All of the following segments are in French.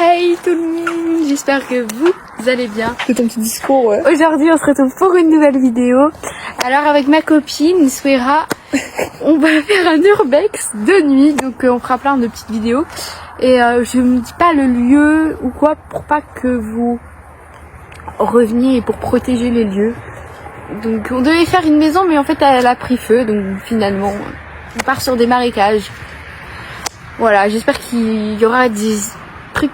Hey tout le monde, j'espère que vous allez bien. C'est ton petit discours, ouais. Aujourd'hui on se retrouve pour une nouvelle vidéo. Alors avec ma copine Souera, on va faire un urbex de nuit. Donc on fera plein de petites vidéos. Et je ne dis pas le lieu ou quoi pour pas que vous reveniez et pour protéger les lieux. Donc on devait faire une maison mais en fait elle a pris feu. Donc finalement on part sur des marécages. Voilà, j'espère qu'il y aura des trucs,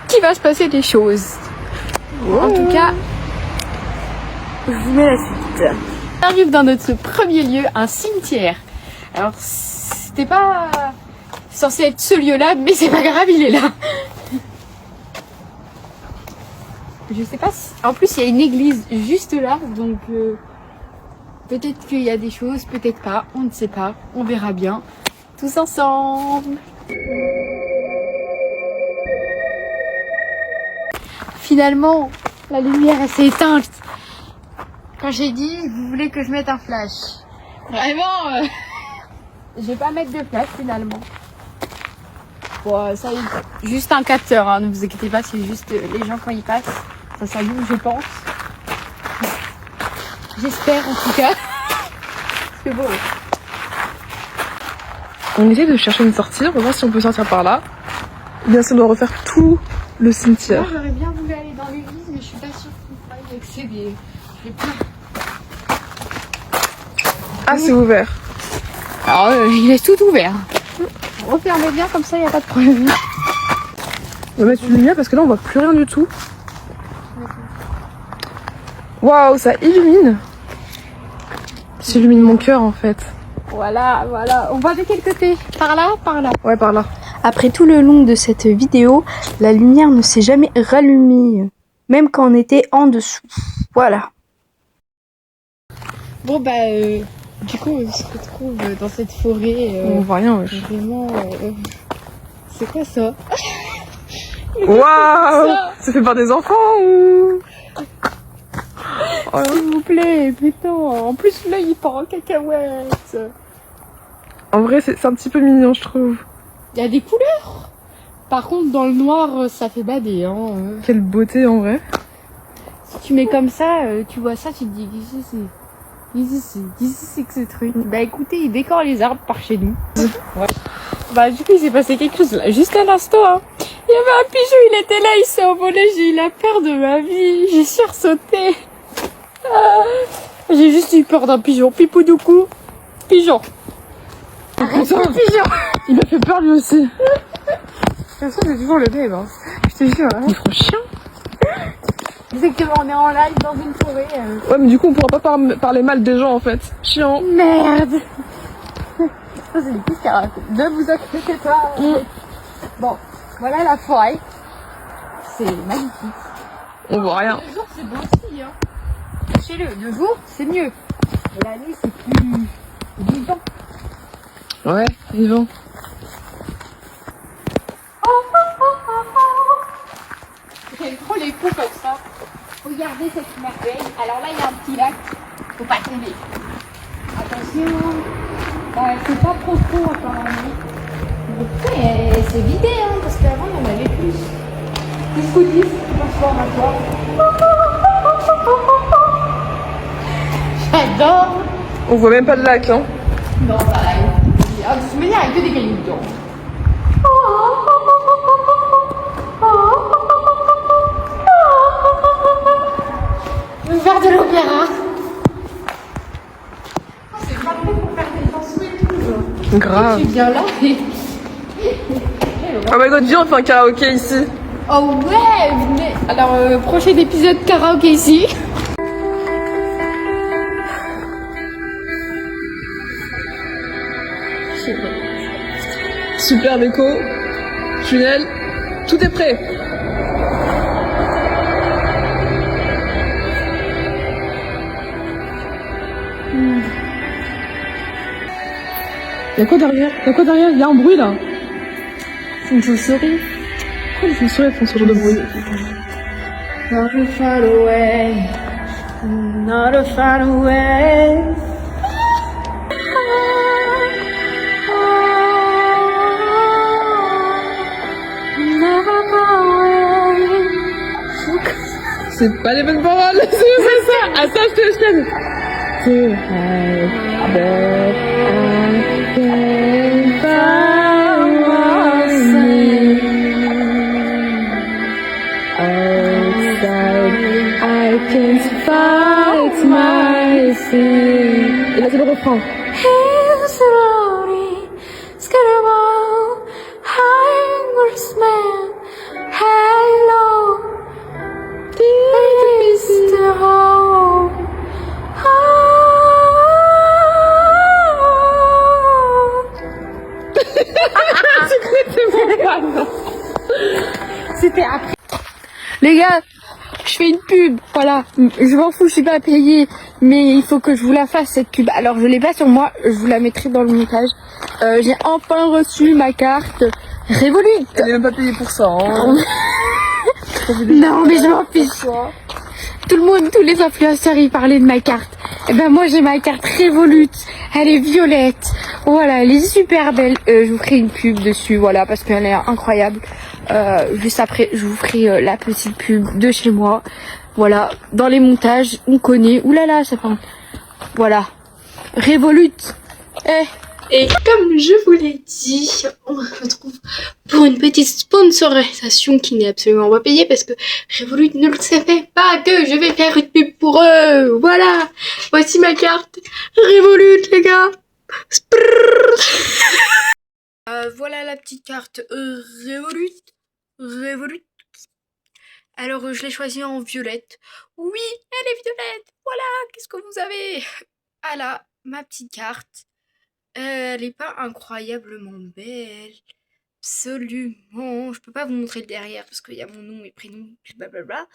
qu'il va se passer des choses. Wow. En tout cas, je vous mets la suite. On arrive dans notre premier lieu, un cimetière. Alors, c'était pas censé être ce lieu-là, mais c'est pas grave, il est là. Je sais pas si... En plus, il y a une église juste là, donc peut-être qu'il y a des choses, peut-être pas, on ne sait pas, on verra bien. Tous ensemble. Finalement, la lumière elle s'est éteinte. Quand j'ai dit, vous voulez que je mette un flash. Vraiment, je vais pas mettre de flash finalement. Bon, ça y est, juste un capteur, hein, ne vous inquiétez pas, c'est juste les gens quand ils passent, ça s'allume, je pense. J'espère en tout cas. C'est beau. On essaie de chercher une sortie, on va voir si on peut sortir par là. Bien sûr, on doit refaire tout le cimetière. Moi j'aurais bien voulu aller dans l'église, mais je suis pas sûre qu'on pourra y accéder. J'ai peur. Ah, c'est ouvert. Alors il est tout ouvert. Refermez bien comme ça, il n'y a pas de problème. On va mettre une lumière parce que là on voit plus rien du tout. Waouh, ça illumine. Ça illumine mon cœur en fait. Voilà, voilà. On va de quel côté? Par là, par là. Ouais, par là. Après tout le long de cette vidéo, la lumière ne s'est jamais rallumée, même quand on était en dessous. Voilà. Bon bah, du coup, on se retrouve dans cette forêt. On voit rien, wesh. Vraiment, c'est quoi ça? Waouh, c'est fait par des enfants ou... Oh, S'il vous plaît, putain. En plus, là, il part en cacahuète. en vrai, c'est un petit peu mignon, je trouve. Il y a des couleurs. Par contre, dans le noir, ça fait bader. Hein. Quelle beauté en vrai. Si tu mets comme ça, tu vois ça, tu te dis, qu'est-ce que c'est que ce truc? Bah écoutez, il décore les arbres par chez nous. Ouais. Bah du coup, il s'est passé quelque chose là, juste à l'instant. Hein. Il y avait un pigeon, il était là, il s'est envolé, j'ai eu la peur de ma vie, j'ai sursauté. J'ai juste eu peur d'un pigeon. Pipoudoukou, pigeon. Arrête le pigeon. Il m'a fait peur lui aussi. De toute façon, c'est toujours le même. Hein. Je te jure. Hein. Il est trop chiant. Exactement, on est en live dans une forêt. Ouais, mais du coup, on pourra pas parler mal des gens en fait. Chiant. Merde. Ça, c'est des petits caractères. Ne vous inquiétez pas. Bon, voilà la forêt. C'est magnifique. On voit rien. Le jour, c'est beau aussi. Hein. Sachez-le, le jour, c'est mieux. Et la nuit, c'est plus vivant. Ouais, vivant. J'aime trop les coups comme ça. Regardez cette merveille. Alors là, il y a un petit lac. Faut pas tomber. Attention. C'est pas profond apparemment. Mais c'est vidé, hein, parce qu'avant, il y en avait plus. Qu'est-ce qu'on dit? Transformatoire. J'adore. On voit même pas de lac, hein. Non, pareil. Ah, de toute manière, il y a que des cailloux dedans. Je vais faire de l'opéra. Oh, c'est parfait pour faire des chansons et tout, genre. Grave. Tu viens là et... Oh my god, viens, on fait un karaoké ici. Oh ouais, venez. Alors, prochain épisode karaoké ici. Super déco, tunnel, tout est prêt. Y'a quoi derrière? Y'a quoi derrière? Y'a un bruit là. C'est une chauve-souris. Pourquoi les chauves-souris font ce genre de bruit? Not too far away. Not too far away. Never C'est pas les bonnes paroles. C'est ça. Attends, je te chaîne. To hide that I can find me. Outside, I can't fight my sin. Et là, c'est le refrain. C'était après. Les gars, je fais une pub, voilà. Je m'en fous, je suis pas payée, mais il faut que je vous la fasse cette pub. Alors je l'ai pas sur moi, je vous la mettrai dans le montage. J'ai enfin reçu ma carte Revolut. Elle est même pas payée pour ça. Hein. Non, mais je m'en fiche. Tout le monde, tous les influenceurs, ils parlaient de ma carte. Et ben moi j'ai ma carte Revolut. Elle est violette. Voilà, elle est super belle. Je vous ferai une pub dessus, voilà, parce qu'elle est incroyable. Juste après, je vous ferai la petite pub de chez moi. Voilà, dans les montages, on connaît. Ouh là là, ça fait... Voilà. Revolut. Et comme je vous l'ai dit, on se retrouve pour une petite sponsorisation qui n'est absolument pas payée parce que Revolut ne le savait pas que je vais faire une pub pour eux. Voilà, voici ma carte Revolut, les gars. Voilà la petite carte Revolut. Alors je l'ai choisie en violette. Oui, elle est violette. Voilà, qu'est-ce que vous avez? Voilà, ma petite carte. Elle est pas incroyablement belle. Absolument. Je peux pas vous montrer le derrière parce qu'il y a mon nom, mes prénoms, puis blablabla.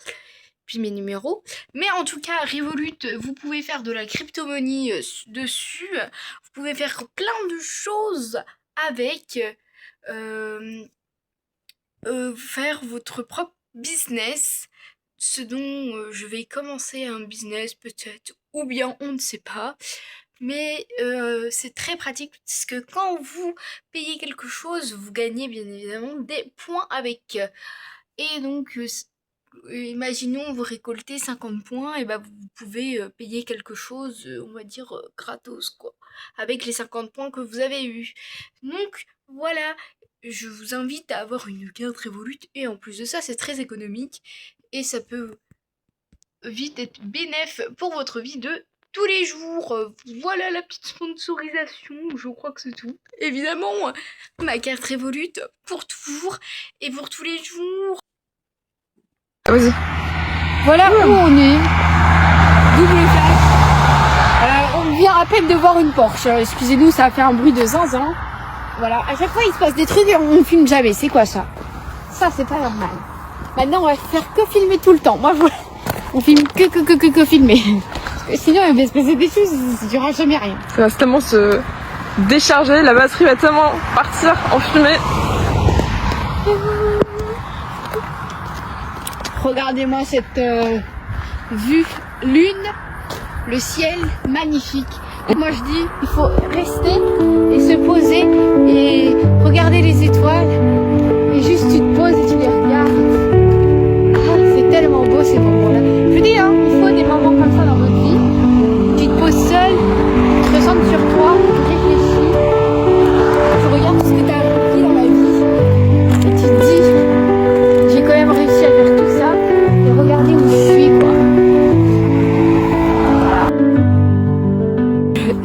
Puis mes numéros. Mais en tout cas, Revolut, vous pouvez faire de la crypto-monnaie dessus. Vous pouvez faire plein de choses avec. Faire votre propre business. Ce dont je vais commencer un business peut-être. Ou bien on ne sait pas. Mais c'est très pratique parce que quand vous payez quelque chose, vous gagnez bien évidemment des points avec. Et donc, imaginons vous récoltez 50 points, et ben vous pouvez payer quelque chose, on va dire gratos quoi, avec les 50 points que vous avez eus. Donc voilà, je vous invite à avoir une carte Revolut et en plus de ça, c'est très économique et ça peut vite être bénéf pour votre vie de tous les jours. Voilà la petite sponsorisation, je crois que c'est tout. Évidemment, ma carte Revolut pour toujours et pour tous les jours. Vas-y. Voilà où on est. Double flash. On vient à peine de voir une Porsche. Excusez-nous, ça a fait un bruit de zinzin. Voilà, à chaque fois il se passe des trucs et on filme jamais. C'est quoi ça? Ça c'est pas normal. Maintenant on va faire que filmer tout le temps. Moi on filme que filmer. Sinon, il va se passer des choses, il n'y aura jamais rien. Ça va tellement se décharger, la batterie va tellement partir en fumée. Regardez-moi cette vue lune, le ciel magnifique. Et moi je dis, il faut rester et se poser et regarder les étoiles. Et juste tu te poses et tu les regardes. Ah, c'est tellement beau ces moments-là. Je vous dis, hein, il faut des moments comme ça dans votre vie. Tu te poses seul, tu te recentres sur toi, tu réfléchis, tu regardes tout ce que tu as accompli dans la vie et tu te dis, j'ai quand même réussi à faire tout ça et regardez où je suis quoi. Voilà.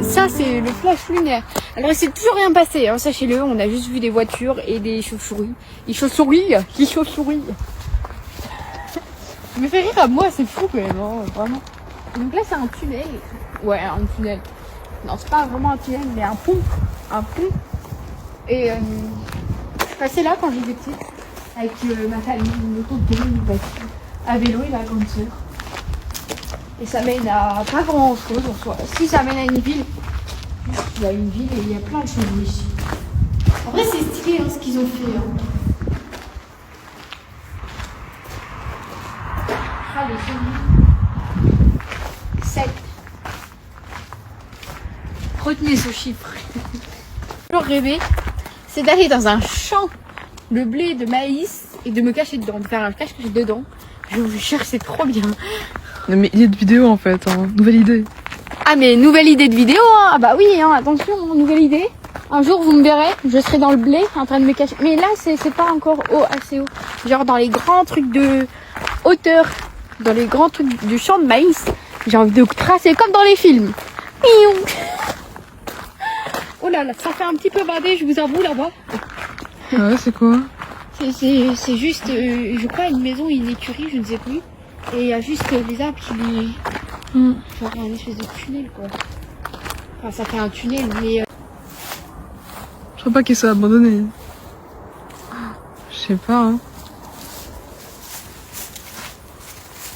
Ça c'est le flash lunaire. Alors il s'est toujours rien passé, hein, sachez-le, on a juste vu des voitures et des chauves-souris. Les chauves-souris. Ça me fait rire à moi, c'est fou quand même, hein, vraiment. Donc là c'est un tunnel. Ouais, un tunnel. Non, c'est pas vraiment un tunnel, mais un pont. Un pont. Et je passais là quand j'étais petite, avec ma famille, une auto de une voiture, à vélo et la grande sœur. Et ça mène à pas grand chose en soi. Si ça mène à une ville, il y a une ville et il y a plein de choses ici. En vrai c'est stylé hein, ce qu'ils ont fait. Hein. Ah, les zombies. 7. Retenez ce chiffre. Toujours rêvé, c'est d'aller dans un champ de blé, de maïs et de me cacher dedans, de faire un cache-cache dedans Je vous jure, c'est trop bien. Non, mais idée de vidéo en fait, hein. Nouvelle idée. Ah mais nouvelle idée de vidéo, hein. Ah bah oui, hein, attention, hein, nouvelle idée. Un jour vous me verrez, je serai dans le blé en train de me cacher. Mais là c'est pas encore haut, assez haut. Genre dans les grands trucs de hauteur, dans les grands trucs du champ de maïs, j'ai envie de tracer comme dans les films. Miaou. Oh là là, ça fait un petit peu bader, je vous avoue là-bas. Ouais, c'est quoi? C'est juste, je crois, une maison, une écurie, je ne sais plus. Et il y a juste les arbres qui lui... Genre un espèce de tunnel, quoi. Enfin, ça fait un tunnel, mais... Je crois pas qu'il soit abandonné. Je sais pas, hein.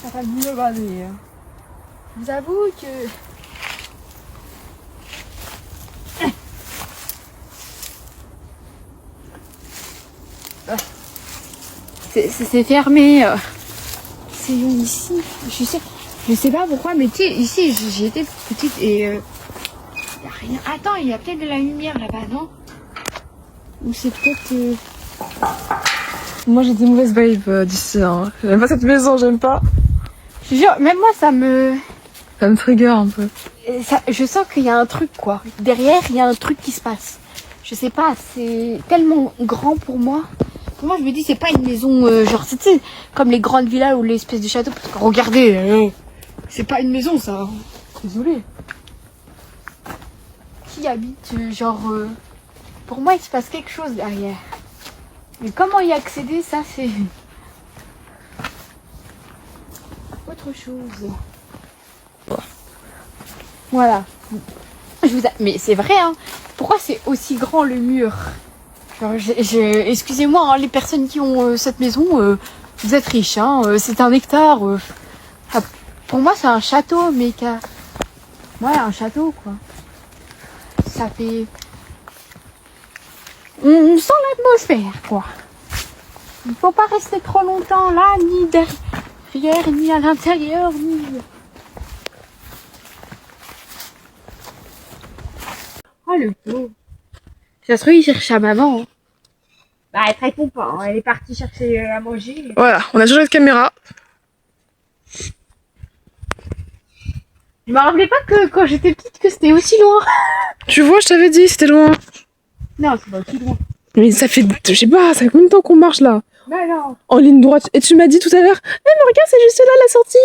Ça va mieux bader. Je vous avoue que... C'est fermé. C'est ici. Je sais pas pourquoi, mais tu sais, ici j'étais petite et y a rien. Attends, il y a peut-être de la lumière là-bas, non? Ou c'est peut-être. Moi j'ai des mauvaises vibes d'ici, hein. J'aime pas cette maison, j'aime pas. Je te jure, même moi ça me trigger un peu. je sens qu'il y a un truc quoi. Derrière, il y a un truc qui se passe. Je sais pas, c'est tellement grand pour moi. Moi je me dis c'est pas une maison genre tu sais comme les grandes villas ou les espèces de châteaux parce que regardez c'est pas une maison ça. Désolée. Qui habite pour moi il se passe quelque chose derrière. Mais comment y accéder ça c'est autre chose. Voilà. Mais c'est vrai hein. Pourquoi c'est aussi grand le mur? Excusez-moi, hein, les personnes qui ont cette maison, vous êtes riches, hein, c'est un hectare. Pour moi, c'est un château, mais ouais, un château, quoi. Ça fait... On sent l'atmosphère, quoi. Il faut pas rester trop longtemps là, ni derrière, ni à l'intérieur, ni... Oh, le pauvre. Ça se trouve, il cherche sa maman. Hein. Bah, elle répond pas. Hein. Elle est partie chercher à manger. Voilà, on a changé de caméra. Je me rappelais pas que quand j'étais petite que c'était aussi loin. Tu vois, je t'avais dit, c'était loin. Non, c'est pas aussi loin. Mais ça fait, je sais pas, ça fait combien de temps qu'on marche là? Bah non. En ligne droite. Et tu m'as dit tout à l'heure, eh mais regarde, c'est juste là la sortie.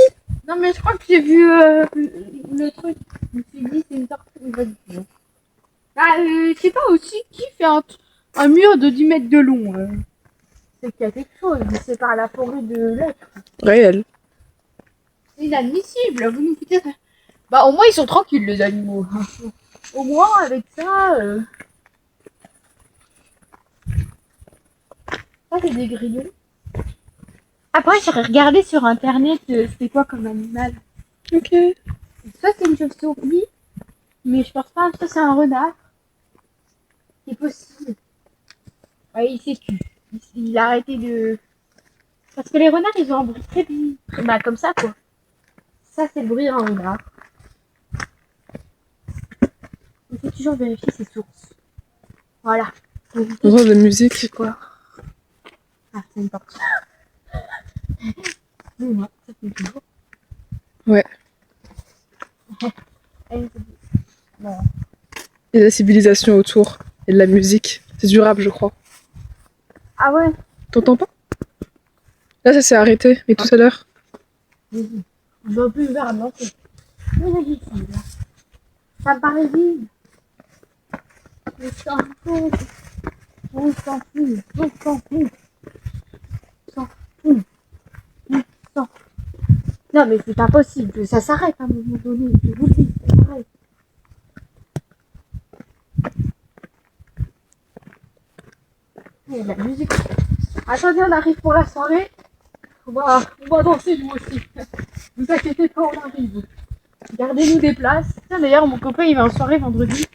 Non, mais je crois que j'ai vu le truc. Je me suis dit, c'est une sortie. Bah, je sais pas aussi qui fait un mur de 10 mètres de long. C'est qu'il y a quelque chose. Il sépare la forêt de l'être. Réel. C'est inadmissible. Vous nous foutez ça. Bah, au moins, ils sont tranquilles, les animaux. Au moins, avec ça. Ça, c'est des grillons. Après, j'ai regardé sur internet c'était quoi comme animal. Ok. Ça, c'est une chauve-souris. Mais je pense pas. Ça, c'est un renard. C'est possible. Ouais, il s'est tué. Il a arrêté de... Parce que les renards, ils ont un bruit très bizarre. Bah, comme ça, quoi. Ça, c'est le bruit d'un renard. Il faut toujours vérifier ses sources. Voilà. On entend de la musique. C'est quoi? Ah, c'est une porte. Non, ça fait toujours. Ouais. Non. Il y a de la civilisation autour. Et de la musique. C'est durable, je crois. Ah ouais? T'entends pas? Là, ça s'est arrêté. Mais tout à l'heure. Je vois plus vers non. Ça me paraît vide. On s'en fout. On s'en fout. On s'en fout. On s'en fout. On s'en fout. Non mais c'est impossible. Ça s'arrête à un moment donné. Je vous le dis, ça s'arrête. Et la musique. Attendez, on arrive pour la soirée. On va danser nous aussi. Ne vous inquiétez pas, on arrive. Gardez-nous des places. Tiens, d'ailleurs, mon copain, il va en soirée vendredi.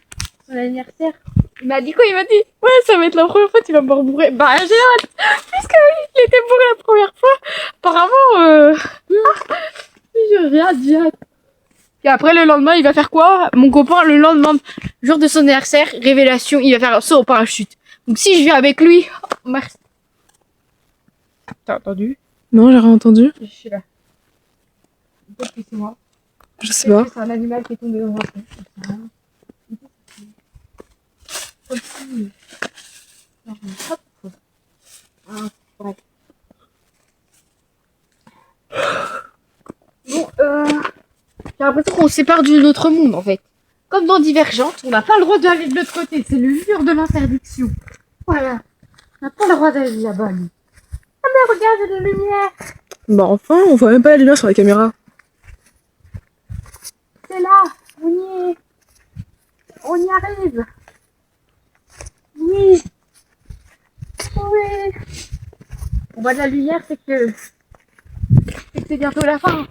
Son anniversaire. Il m'a dit quoi? Il m'a dit, ouais, ça va être la première fois que tu vas me voir bourré. Bah, j'ai hâte. Puisque il était bourré la première fois. Apparemment, j'ai hâte, j'ai hâte. Et après, le lendemain, il va faire quoi? Mon copain, le lendemain, jour de son anniversaire, révélation, il va faire un saut au parachute. Donc, si je viens avec lui, merci. T'as entendu? Non, j'ai rien entendu. Je sais pas. Peut-être que c'est moi. Je sais Peut-être pas. que c'est un animal qui est tombé dans un trou. Je sais rien. Comme si... Non, je sais pas pourquoi. Ah, bref. Bon, j'ai l'impression qu'on se sépare de notre monde en fait. Comme dans Divergente, on n'a pas le droit d'aller de l'autre côté. C'est le mur de l'interdiction. Voilà. On n'a pas le droit d'aller là-bas, lui. Ah mais regarde la lumière. Bah enfin, on voit même pas la lumière sur la caméra. C'est là. On y est. On y arrive. Oui. Oui. On voit de la lumière, c'est que c'est bientôt la fin.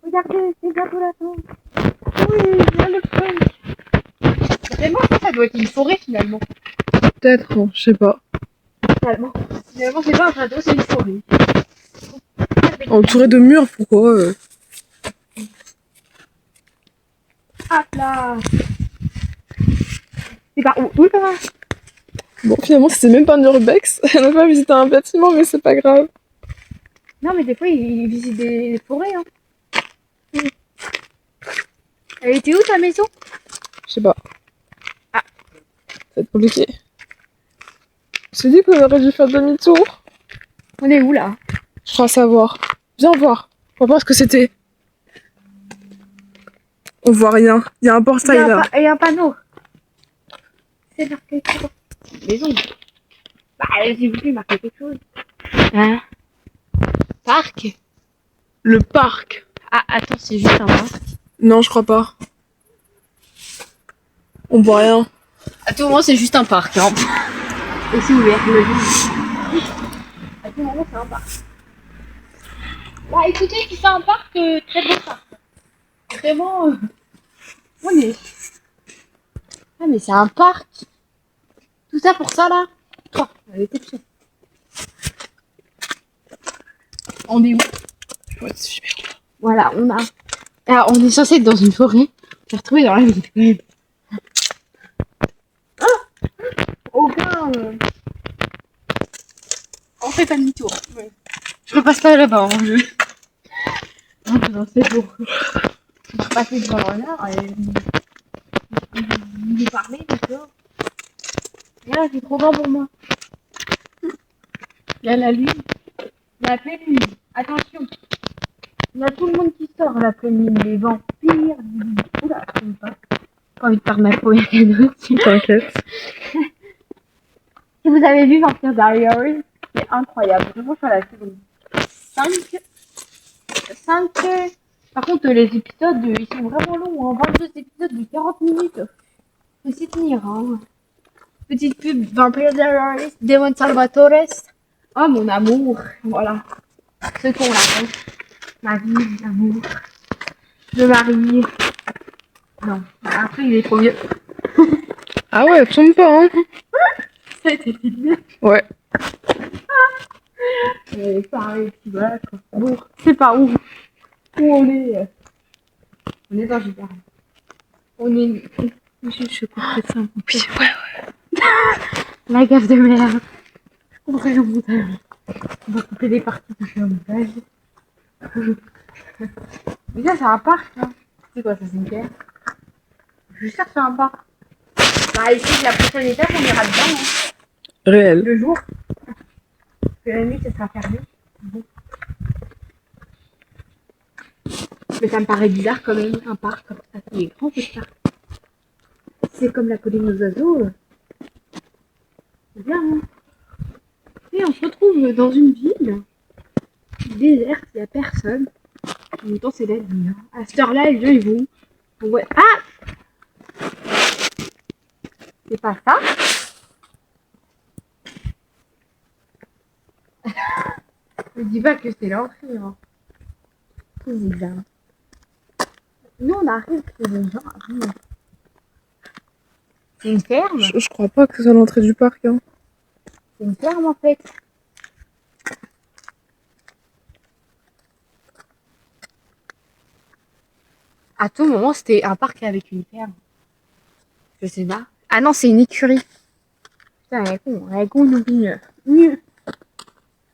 Regardez, c'est bientôt la fin. Oui, il y a le fun. Finalement, ça doit être une forêt finalement. Peut-être, hein, je sais pas. Finalement, c'est pas un château, c'est une forêt. Entouré de murs, pourquoi Hop là. C'est par où? Oui, par là. Bon, finalement, c'était même pas un urbex. On n'a pas visité un bâtiment, mais c'est pas grave. Non, mais des fois, ils visitent des forêts. Hein. Elle était où ta maison? Je sais pas. Ah. Ça va être compliqué. J'ai dit qu'on aurait dû faire demi-tour. On est où là? Je crois savoir. Viens voir. On va voir ce que c'était. On voit rien. Il y a un portail là. Il y a un panneau. C'est marqué quoi? Maison. Bah, s'il vous plaît, marquez quelque chose. Hein? Parc? Le parc. Ah, attends, c'est juste un parc. Non, je crois pas. On voit rien. À tout moment, c'est juste un parc. Hein. Et c'est ouvert le jour. À tout moment, c'est un parc. Bah écoutez, si c'est un parc, très beau parc. Vraiment, on est. Ah, mais c'est un parc. Tout ça pour ça là? Oh, elle était pied. On est où? Ouais, c'est super. Voilà, on a. Alors, on est censé être dans une forêt. Je l'ai retrouvé dans la ville quand même. Ah, aucun. On fait pas demi-tour. Ouais. Je repasse pas là-bas en jeu. Ah, non, c'est beau. Je vais repasser devant renard et. Vous parlez, d'accord? Là, c'est trop grand pour moi. Il y a la lune. Il y a la pleine lune. Attention. Il y a tout le monde qui sort à la pleine lune. Les vampires. Oula, je sais pas. J'ai pas envie de faire ma première cadeau. T'inquiète. Si vous avez vu Vampire Diaries, c'est incroyable. Vraiment, je suis à la seconde. 5. Par contre, les épisodes, ils sont vraiment longs. Hein. 22 épisodes de 40 minutes. Faut s'y tenir. Hein. Petite pub Vampire Diaries, Demon Salvatore. Oh, mon amour. Voilà. Ce qu'on l'appelle. Ma vie, mon amour. Le mari. Non. Après, il est trop vieux. Ah ouais, tombe pas, hein. Ça a été filmé. Ouais. Pareil, puis voilà quoi. Bon, c'est pas où. Où on est. On est dans une barre. On est. Je couperai ça un peu. Puis, ouais. La gaffe de merde. Je couperai le montage. On va couper des parties pour faire le montage. Mais ça, c'est un parc, là. C'est quoi ça, c'est une pierre? Je cherche un parc. Bah, ici, la prochaine étape, on ira dedans. Hein. Réel. Le jour. Parce que la nuit, ça sera fermé. Bon. Mais ça me paraît bizarre quand même, un parc comme ça. Il est grand, ce parc. C'est comme la colline aux oiseaux. C'est bien, hein. Et on se retrouve dans une ville déserte, il n'y a personne. En même temps, c'est la nuit. Hein. À cette heure-là, les gens, ils vont. Ouais. Ah! C'est pas ça? Je dis pas que c'est l'entrée. Hein. C'est bizarre. Nous, on arrive que les gens arrivent. C'est une ferme? Je crois pas que ce soit l'entrée du parc, hein. C'est une ferme en fait. À tout moment, c'était un parc avec une ferme. Je sais pas. Ah non, c'est une écurie. Putain, elle est con nous.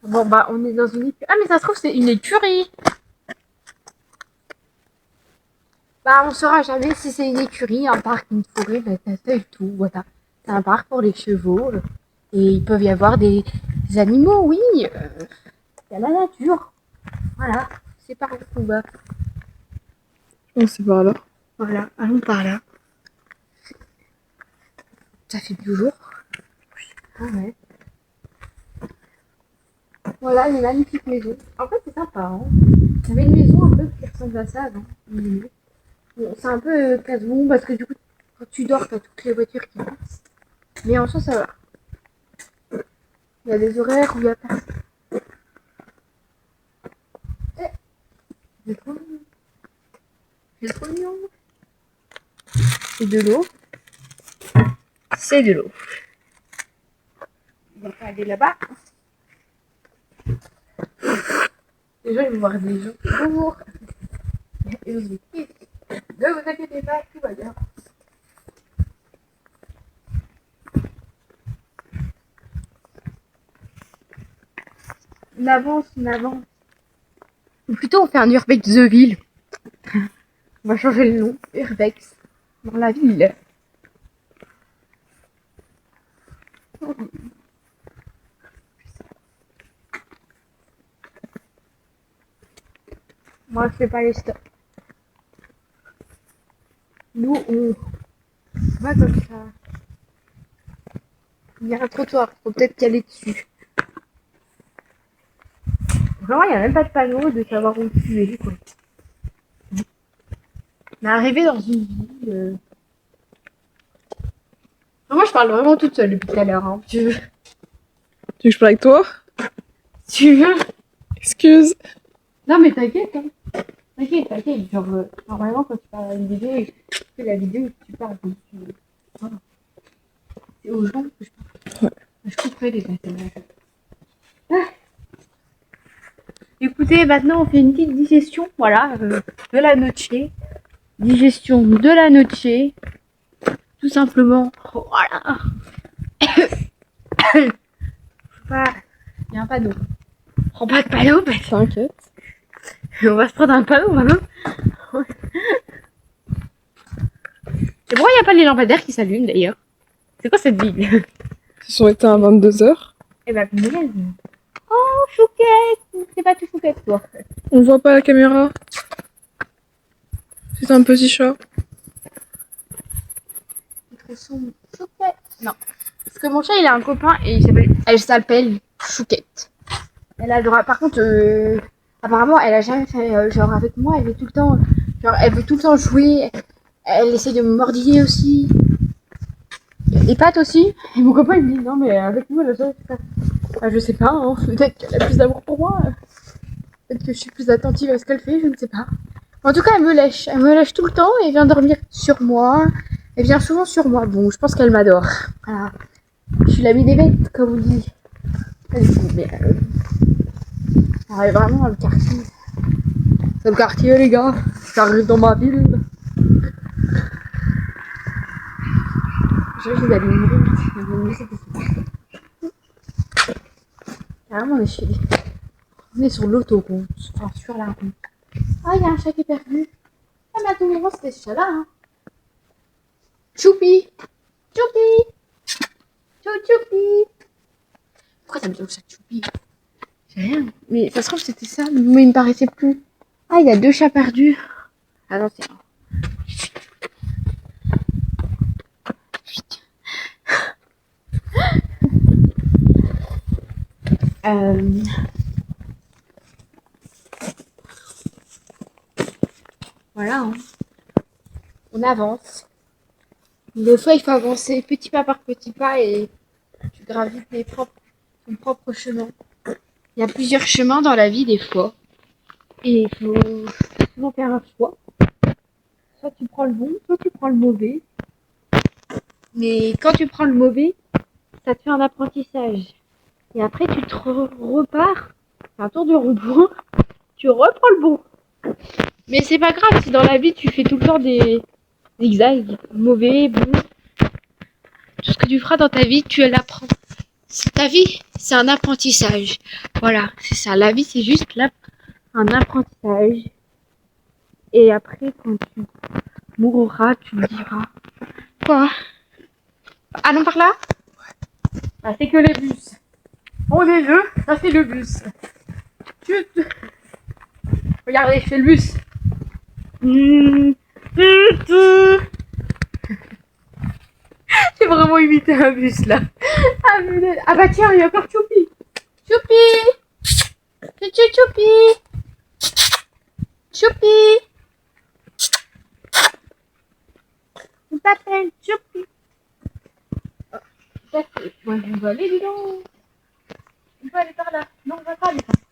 Bon, bah, on est dans une écurie. Ah, mais ça se trouve, c'est une écurie. Bah, on saura jamais si c'est une écurie, un parc, une forêt, bah, ça fait tout, voilà. C'est un parc pour les chevaux. Et il peut y avoir des animaux, oui. Il y a la nature. Voilà. C'est par où qu'on va. On sait par là. Voilà, allons par là. Ça fait du jour. Ah ouais. Voilà une magnifique maison. En fait, c'est sympa. Hein. J'avais une maison un peu qui ressemble à ça avant. Bon, c'est un peu casse-bon parce que du coup, quand tu dors, t'as toutes les voitures qui passent. Mais en soi, ça va. Il y a des horaires où il y a personne. C'est trop mignon. C'est trop mignon. C'est de l'eau. C'est de l'eau. On va pas aller là-bas. Les gens, ils vont voir des gens. Bonjour. Et vous dites, ne vous inquiétez pas, tout va bien. On avance, on avance. Ou plutôt, on fait un Urbex The Ville. On va changer le nom. Urbex. Dans la ville. Moi, je fais pas les stops. Nous, on va comme ça. Il y a un trottoir. Faut peut-être y aller dessus. Vraiment, il n'y a même pas de panneau de savoir où tu es, quoi. On est arrivé dans une ville. Moi, je parle vraiment toute seule depuis tout à l'heure. Hein. Tu veux Tu veux que je parle avec toi? Tu veux Excuse. Non, mais t'inquiète. Hein. T'inquiète. Genre, normalement, quand tu parles à une vidéo et que tu fais la vidéo et que tu parles, donc voilà. C'est aux gens que je parle. Ouais. Je couperai les personnages. Ah. Écoutez, maintenant, on fait une petite digestion, voilà, de la noche. Digestion de la noche. Tout simplement. Voilà. Il n'y a un panneau. Prends pas de panneau, parce que T'inquiète. on va se prendre un panneau maintenant. Et pourquoi il n'y a pas les lampadaires qui s'allument d'ailleurs? C'est quoi cette ville? Ils sont éteints à 22h. Eh ben, punaise. Oh, Chouquette! C'est pas tout Chouquette, toi. On voit pas la caméra. C'est un petit chat. C'est trop sombre. Chouquette. Non. Parce que mon chat, il a un copain et elle s'appelle Chouquette. Elle a le droit. Par contre, apparemment, elle a jamais fait genre avec moi. Elle veut tout le temps, genre, elle veut tout le temps jouer. Elle essaie de me mordiller aussi. Les pattes aussi. Et mon copain, il me dit non, mais avec nous, elle a jamais fait ça. Enfin, je sais pas. Hein. Peut-être qu'elle a plus d'amour pour moi. Peut-être que je suis plus attentive à ce qu'elle fait. Je ne sais pas. En tout cas, elle me lèche. Elle me lèche tout le temps et vient dormir sur moi. Elle vient souvent sur moi. Bon, je pense qu'elle m'adore. Voilà. Je suis l'amie des bêtes, comme on dit. Mais j'arrive vraiment dans le quartier. C'est le quartier, les gars. J'arrive dans ma ville. J'ai d'aller une musique ici. Carrément, on est sur l'autoroute. Enfin, sur la route. Ah, il y a un chat qui est perdu. Ah, mais à tout moment, c'était ce chat-là. Hein. Choupi! Choupi! Choupi! Pourquoi t'as mis le chat Choupi? J'ai rien. Mais ça se trouve, c'était ça. Mais il me paraissait plus. Ah, il y a 2 chats perdus. Ah non, c'est un. Voilà. Hein. On avance. Des fois, il faut avancer petit pas par petit pas et tu gravites ton propre chemin. Il y a plusieurs chemins dans la vie des fois. Et il faut souvent faire un choix. Soit tu prends le bon, soit tu prends le mauvais. Mais quand tu prends le mauvais, ça te fait un apprentissage. Et après, tu te repars. C'est un tour de robot. Tu reprends le bon. Mais c'est pas grave si dans la vie, tu fais tout le temps des zigzags. Mauvais, bon. Tout ce que tu feras dans ta vie, tu l'apprends. ta vie, c'est un apprentissage. Voilà, c'est ça. La vie, c'est juste là un apprentissage. Et après, quand tu mourras, tu me diras. Quoi? Allons par là? Ah, c'est que les bus. On les veut, ça c'est le bus. Chut. Regardez, je fais le bus. J'ai vraiment imité un bus là. Ah bah tiens, il y a encore Choupi. Choupi. Choupi. Choupi. On t'appelle Choupi. Ouais, on va aller, dis donc. On va aller par là. Non, on va pas aller par là.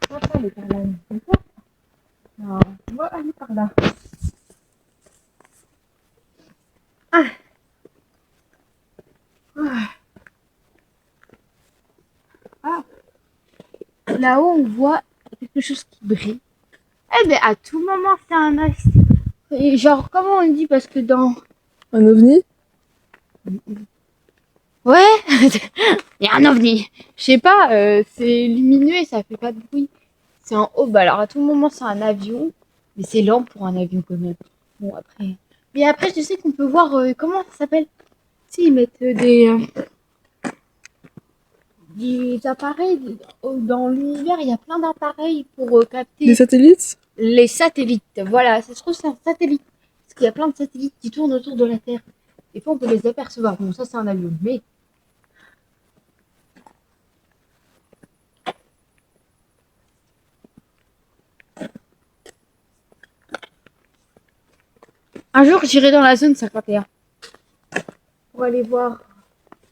On va pas aller par là. Non, on va aller par là. Ah. Ah. Là-haut, on voit quelque chose qui brille. Eh ben, à tout moment, c'est un astre. Et genre, comment on dit? Parce que dans... Un ovni? Ouais, il y a un ovni. Je sais pas, c'est lumineux et ça fait pas de bruit. C'est en haut. Bah alors, à tout moment, c'est un avion. Mais c'est lent pour un avion quand même. Bon, après... Mais après, je sais qu'on peut voir... comment ça s'appelle? Tu sais, ils mettent des appareils dans l'univers, il y a plein d'appareils pour capter Des satellites? les satellites. Voilà, ça se trouve c'est un satellite. Parce qu'il y a plein de satellites qui tournent autour de la Terre. Des fois on peut les apercevoir. Bon, ça c'est un avion, mais un jour j'irai dans la zone 51 pour aller voir.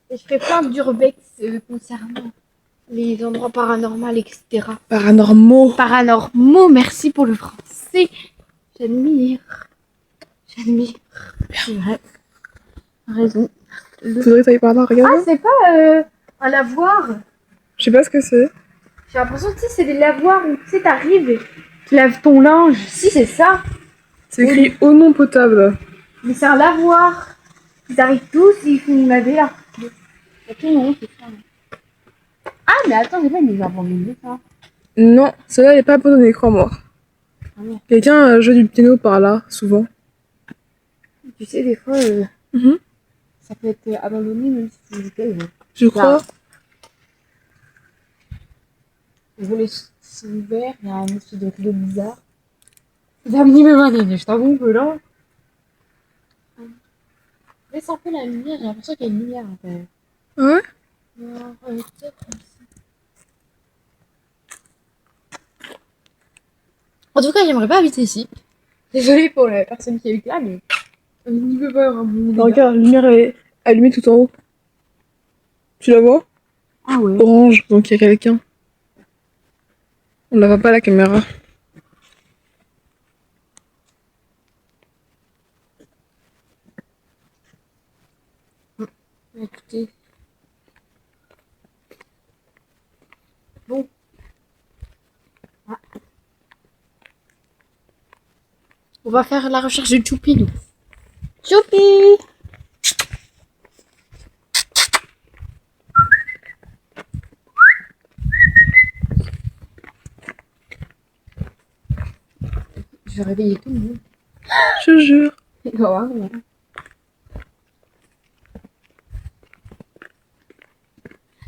Et je ferai plein d'urbex concernant les endroits paranormaux, etc. Paranormaux. Paranormaux, merci pour le français. J'admire. C'est vrai. T'as raison. Faudrait que t'ailles par là, regarde. Ah, c'est pas un lavoir. Je sais pas ce que c'est. J'ai l'impression que c'est des lavoirs où tu sais, t'arrives et tu laves ton linge. Si, c'est ça. C'est écrit eau non potable. Mais c'est un lavoir. Ils arrivent tous, ils font laver là. Ok, non, c'est ça. Ah, mais attends, c'est pas une abandonnée, ça. Non, celle-là elle est pas abandonnée, crois-moi. Ah ouais. Quelqu'un joue du piano par là, souvent. Tu sais, des fois, Mhm. ça peut être abandonné même si tu joues pas. Je crois. Les volets sont ouverts, il y a un espèce de rideau bizarre. C'est un petit peu malin, je t'avoue que là. Laisse un peu la lumière, j'ai l'impression qu'il y a une lumière à l'intérieur. Ouais. Non, peut-être comme ça. En tout cas, j'aimerais pas habiter ici. Désolée pour la personne qui habite là, mais on n'y peut pas avoir un bon dégât. Regarde, la lumière est allumée tout en haut. Tu la vois? Ah ouais. Orange, donc il y a quelqu'un. On la voit pas à la caméra. Écoutez. Bon. Ah. On va faire la recherche de Choupi, nous. Choupi! Je vais réveiller tout le monde. Je te jure. Il va voir, voilà.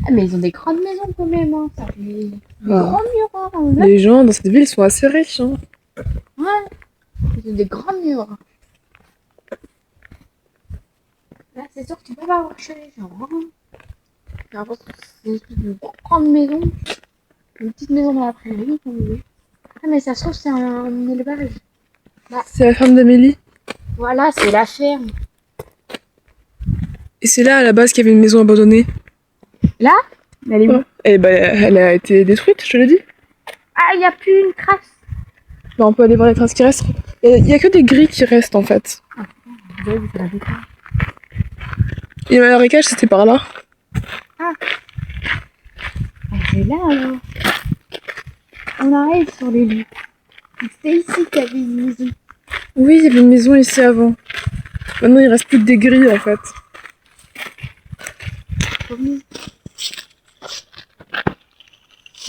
Ah, mais ils ont des grandes maisons quand même, hein. Ça fait des grands murs, hein. Là, Les gens dans cette ville sont assez riches. Hein. ouais. Ils ont des grands murs. Là, c'est sûr que tu peux pas avoir chez les gens. Hein. J'ai l'impression que c'est une espèce de grande maison. Une petite maison dans la prairie, comme vous voulez. Ah, mais ça se trouve, c'est un élevage. C'est la ferme d'Amélie. Voilà, c'est la ferme. Et c'est là à la base qu'il y avait une maison abandonnée. Là? Elle est où? Et bah elle a été détruite, je te l'ai dit. Ah, il n'y a plus une trace. Bah, on peut aller voir les traces qui restent. Il y a que des grilles qui restent en fait. Vous avez vu, c'est la détruite. Et le marécage c'était par là. Ah, c'est là alors. On arrive sur les lieux. C'était ici qu'il y avait une maison. Oui, il y avait une maison ici avant. Maintenant il reste plus que des grilles en fait.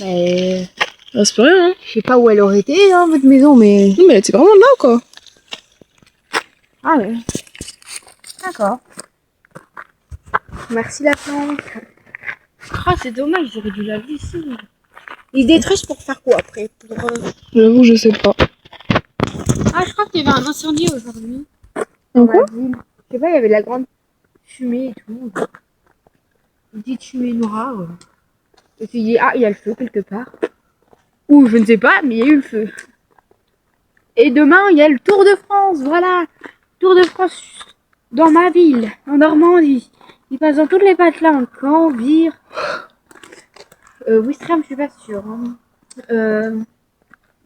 Mais Reste plus rien, hein. je sais pas où elle aurait été, hein, votre maison, mais... Non, mais elle était vraiment là, quoi. Ah ouais. D'accord. Merci la plante. Ah, c'est dommage, j'aurais dû la ici. Ils détruisent pour faire quoi après pour, J'avoue, je sais pas. Ah, je crois qu'il y avait un incendie aujourd'hui. En Dans quoi? la ville. Je sais pas, il y avait de la grande fumée et tout. Une petite fumée noire. Et puis, ah, il y a le feu quelque part. Ou je ne sais pas, mais il y a eu le feu. Et demain, il y a le Tour de France, voilà. Tour de France dans ma ville, en Normandie. Il passe dans toutes les patelins. Caen, Vire. Ouistreham, je suis pas sûre. Hein.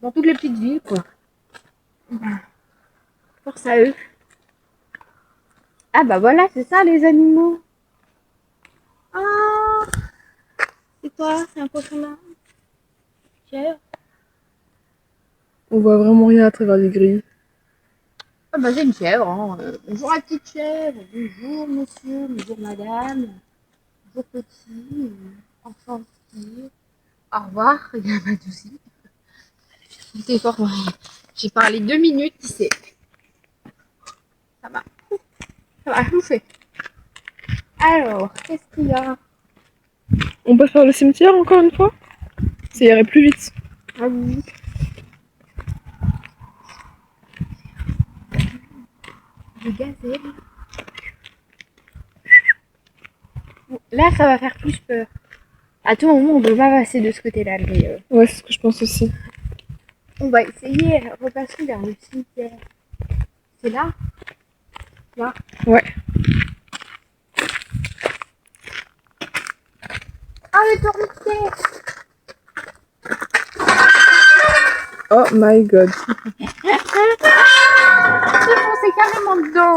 Dans toutes les petites villes, quoi. Force à eux. Ah bah voilà, c'est ça les animaux. Ah, c'est toi, c'est un cochon là. Chèvre. On voit vraiment rien à travers les grilles. Ah bah c'est une chèvre. Hein. Bonjour la petite chèvre. Bonjour monsieur, bonjour madame. Bonjour petit. Enfant petit. Au revoir, il y a pas de souci. C'était fort. J'ai parlé 2 minutes, tu sais. Ça va. Ça va, bouffer. Alors, qu'est-ce qu'il y a? On passe par le cimetière encore une fois? Ça irait plus vite. Ah oui. Des gazelles. Là, ça va faire plus peur. À tout moment, on peut pas passer de ce côté-là, mais Ouais, c'est ce que je pense aussi. on va essayer de repasser vers le cimetière. C'est là? Là? Ouais. Ah, le tourniquet! Oh my god. J'ai foncé carrément dedans!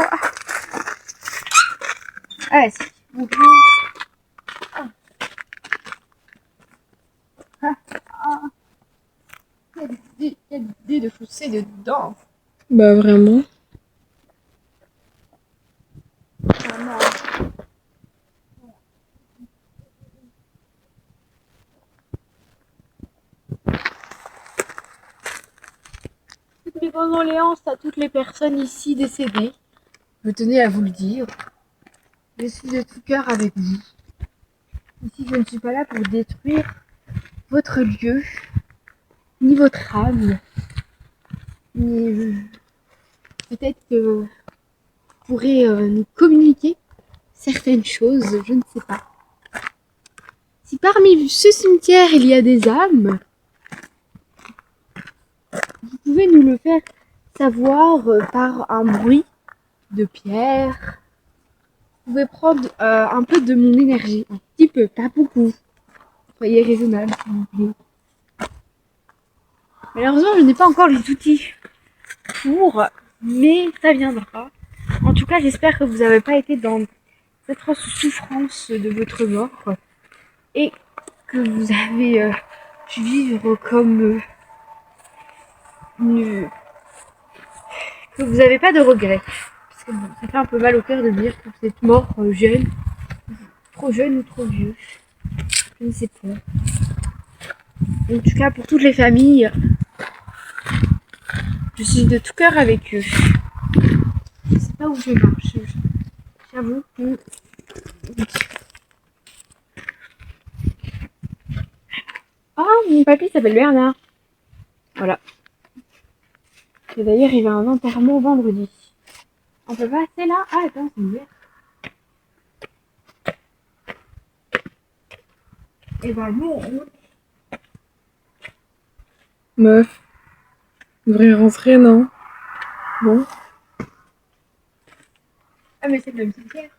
Ah, si. Quelle idée de foncer dedans! Bah vraiment. Vraiment. Toutes mes condoléances à toutes les personnes ici décédées. Je tenais à vous le dire. Je suis de tout cœur avec vous. Ici, je ne suis pas là pour détruire votre lieu, ni votre âme, ni peut-être que vous pourrez nous communiquer certaines choses, je ne sais pas. Si parmi ce cimetière il y a des âmes, vous pouvez nous le faire savoir par un bruit de pierre. Vous pouvez prendre un peu de mon énergie, un petit peu, pas beaucoup. Soyez raisonnable, s'il vous plaît. Malheureusement, je n'ai pas encore les outils pour, mais ça viendra. En tout cas, j'espère que vous n'avez pas été dans cette souffrance de votre mort et que vous avez pu vivre comme que vous n'avez pas de regrets. Parce que bon, ça fait un peu mal au cœur de dire que vous êtes mort jeune, trop jeune ou trop vieux. Je ne sais pas. En tout cas, pour toutes les familles, je suis de tout cœur avec eux. Je sais pas où je marche. J'avoue que... Oh, mon papy s'appelle Bernard. Voilà. Et d'ailleurs, il va à un enterrement vendredi. On peut passer là? Ah, attends, c'est ouvert. Et bah non. Meuf. On devrait rentrer, non? Bon. Ah, mais c'est le même cimetière.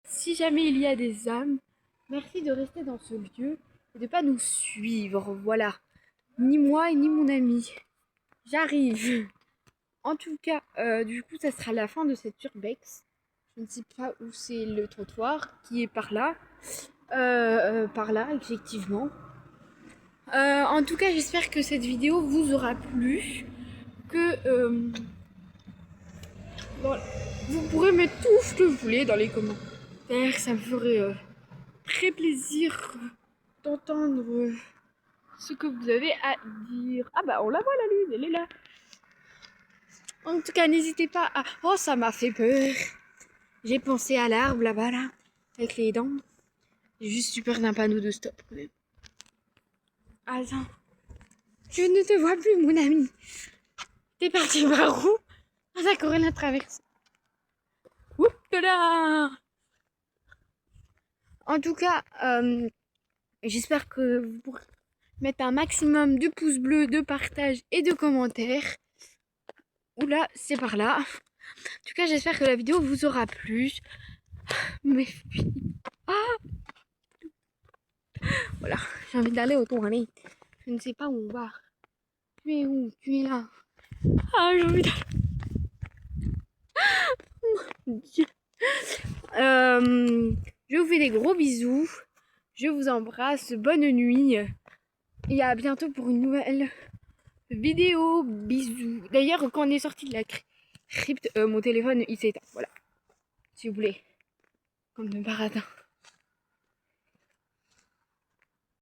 Si jamais il y a des âmes, merci de rester dans ce lieu et de pas nous suivre. Voilà. Ni moi et ni mon ami. J'arrive. En tout cas, du coup, ça sera la fin de cette urbex. Je ne sais pas où c'est le trottoir, qui est par là. Par là, effectivement. En tout cas, j'espère que cette vidéo vous aura plu. Que voilà. Vous pourrez mettre tout ce que vous voulez dans les commentaires. Ça me ferait très plaisir entendre ce que vous avez à dire. Ah bah on la voit la lune, elle est là. En tout cas, n'hésitez pas à... Oh, ça m'a fait peur. J'ai pensé à l'arbre là-bas, là, avec les dents. J'ai juste eu peur d'un panneau de stop, quand même. Attends. Je ne te vois plus, mon ami. T'es parti par où? Ah d'accord, elle a traversé. Oups là. En tout cas, j'espère que vous pourrez mettre un maximum de pouces bleus, de partage et de commentaires. Oula, c'est par là. En tout cas, j'espère que la vidéo vous aura plu. Mais ah, voilà, j'ai envie d'aller aux toilettes. Je ne sais pas où on va. Tu es où? Tu es là. Ah, j'ai envie d'aller. Mon Dieu. Je vous fais des gros bisous. Je vous embrasse. Bonne nuit. Et à bientôt pour une nouvelle vidéo. Bisous. D'ailleurs, quand on est sorti de la crypte, mon téléphone il s'éteint. Voilà. Si vous voulez. Comme de par hasard.